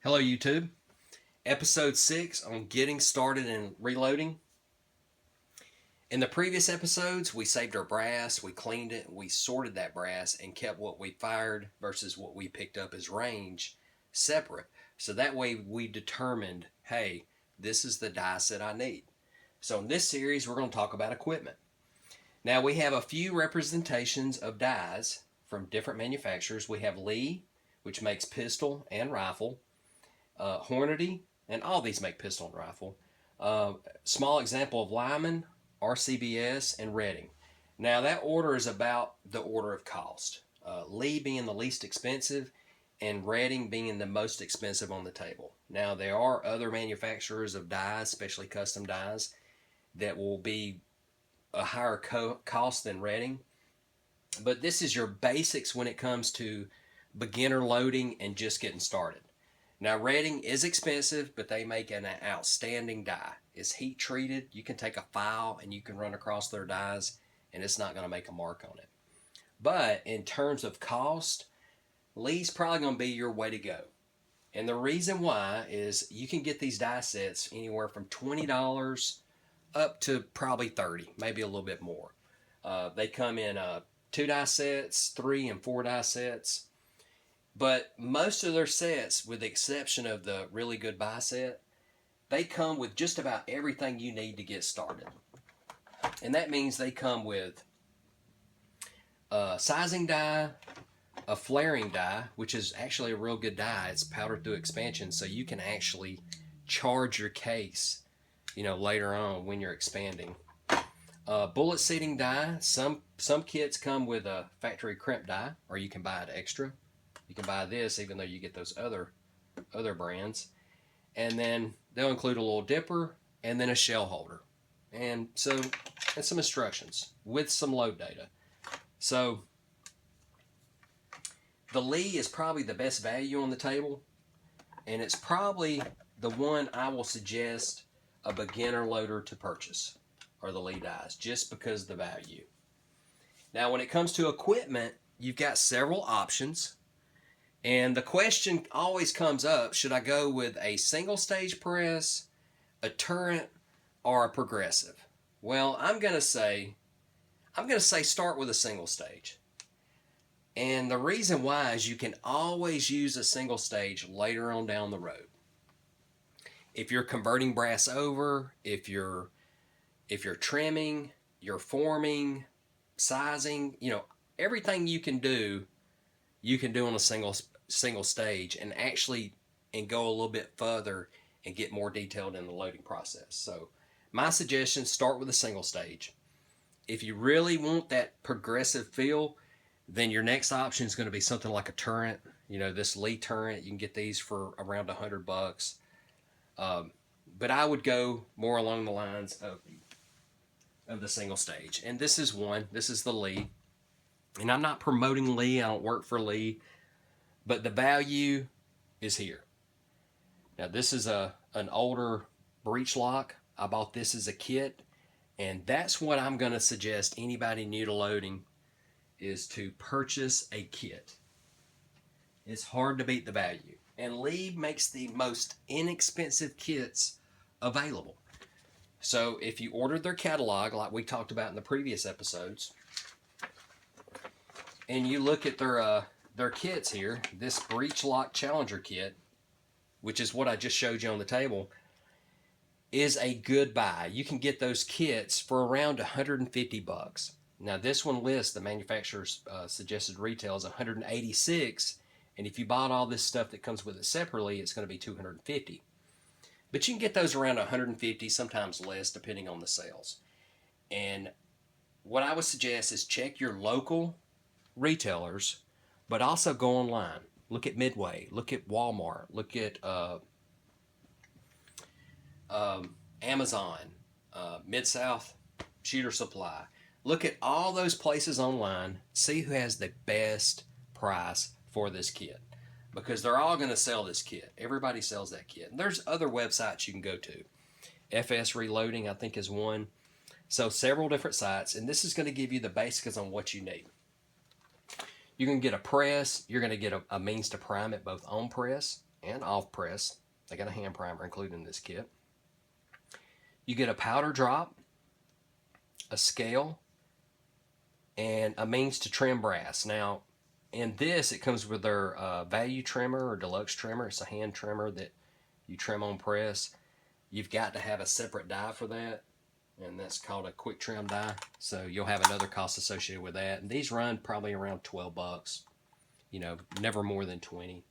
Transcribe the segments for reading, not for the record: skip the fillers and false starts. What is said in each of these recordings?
Hello YouTube, episode 6 on getting started and reloading. In the previous episodes, we saved our brass, we cleaned it, we sorted that brass and kept what we fired versus what we picked up as range separate. So that way we determined, hey, this is the die set I need. So in this series, we're going to talk about equipment. Now we have a few representations of dies from different manufacturers. We have Lee, which makes pistol and rifle. Hornady, and all these make pistol and rifle. Small example of Lyman, RCBS, and Redding. Now that order is about the order of cost. Lee being the least expensive and Redding being the most expensive on the table. Now there are other manufacturers of dies, especially custom dies, that will be a higher cost than Redding. But this is your basics when it comes to beginner loading and just getting started. Now Redding is expensive, but they make an outstanding die. It's heat treated. You can take a file and you can run across their dies and it's not going to make a mark on it. But in terms of cost, Lee's probably going to be your way to go. And the reason why is you can get these die sets anywhere from $20 up to probably $30, maybe a little bit more. They come in 2 die sets, 3 and 4 die sets. But most of their sets, with the exception of the really good buy set, they come with just about everything you need to get started. And that means they come with a sizing die, a flaring die, which is actually a real good die. It's powder through expansion, so you can actually charge your case, later on when you're expanding. Bullet seating die. Some kits come with a factory crimp die, or you can buy it extra. You can buy this even though you get those other brands. And then they'll include a little dipper and then a shell holder. And some instructions with some load data. So the Lee is probably the best value on the table. And it's probably the one I will suggest a beginner loader to purchase, are the Lee dies, just because of the value. Now when it comes to equipment, you've got several options. And the question always comes up, should I go with a single stage press, a turret, or a progressive? Well, I'm going to say start with a single stage. And the reason why is you can always use a single stage later on down the road. If you're converting brass over, if you're trimming, you're forming, sizing, everything you can do on a single stage and go a little bit further and get more detailed in the loading process. So my suggestion, start with a single stage. If you really want that progressive feel, then your next option is going to be something like a turret. This Lee turret, you can get these for around $100. But I would go more along the lines of the single stage. And this is one. This is the Lee. And I'm not promoting Lee. I don't work for Lee. But the value is here. Now this is an older breech lock. I bought this as a kit. And that's what I'm going to suggest anybody new to loading is to purchase a kit. It's hard to beat the value. And Lee makes the most inexpensive kits available. So if you ordered their catalog, like we talked about in the previous episodes, and you look at their kits here, this breech lock Challenger kit, which is what I just showed you on the table, is a good buy. You can get those kits for around $150. Now this one lists the manufacturer's suggested retail is $186, and if you bought all this stuff that comes with it separately, it's going to be $250. But you can get those around $150, sometimes less, depending on the sales. And what I would suggest is check your local retailers, but also go online. Look at Midway, look at Walmart, look at Amazon, Mid-South Shooter Supply. Look at all those places online, see who has the best price for this kit, because they're all going to sell this kit. Everybody sells that kit. And there's other websites you can go to. FS Reloading, I think, is one. So several different sites, and this is going to give you the basics on what you need. You're going to get a press. You're going to get a means to prime it both on press and off press. They got a hand primer included in this kit. You get a powder drop, a scale, and a means to trim brass. Now, in this, it comes with their value trimmer or deluxe trimmer. It's a hand trimmer that you trim on press. You've got to have a separate die for that, and that's called a quick trim die. So you'll have another cost associated with that. And these run probably around $12. You know, never more than 20.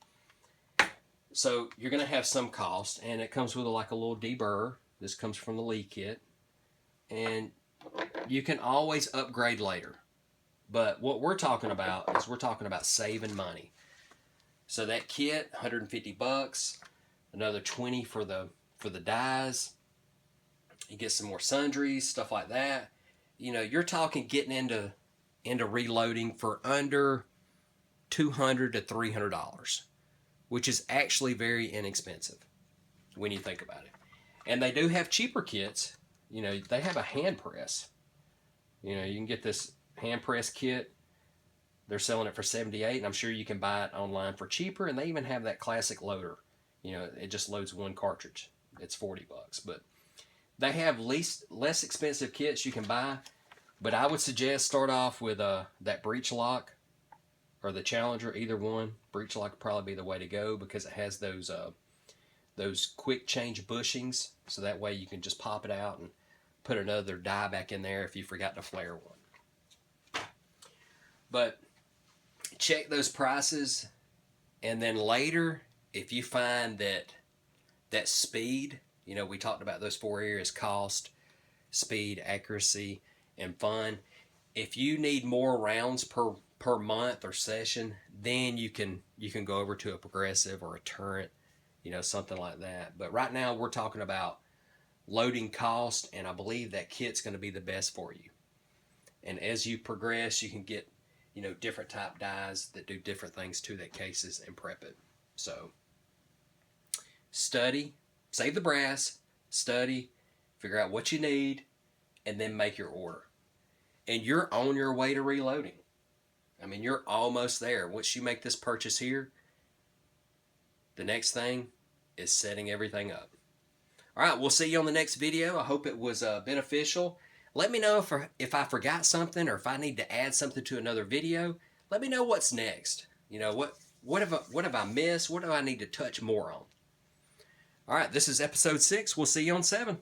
So you're going to have some cost, and it comes with like a little deburr. This comes from the Lee kit, and you can always upgrade later. But what we're talking about is we're talking about saving money. So that kit, $150, another $20 for the dies. You get some more sundries, stuff like that. You know, you're talking getting into reloading for under $200 to $300, which is actually very inexpensive when you think about it. And they do have cheaper kits. You know, they have a hand press. You know, you can get this hand press kit. They're selling it for $78, and I'm sure you can buy it online for cheaper. And they even have that classic loader. You know, it just loads one cartridge. It's $40, but they have less expensive kits you can buy. But I would suggest start off with that breech lock or the Challenger, either one. Breech lock would probably be the way to go because it has those quick change bushings, so that way you can just pop it out and put another die back in there if you forgot to flare one. But check those prices, and then later, if you find that speed, you know, we talked about those 4 areas: cost, speed, accuracy, and fun. If you need more rounds per month or session, then you can go over to a progressive or a turret, you know, something like that. But right now we're talking about loading cost, and I believe that kit's going to be the best for you. And as you progress, you can get, you know, different type dies that do different things to that cases and prep it. So study, save the brass, study, figure out what you need, and then make your order. And you're on your way to reloading. I mean, you're almost there. Once you make this purchase here, the next thing is setting everything up. All right, we'll see you on the next video. I hope it was beneficial. Let me know if I forgot something or if I need to add something to another video. Let me know what's next. You know, what have I missed? What do I need to touch more on? All right, this is episode 6. We'll see you on 7.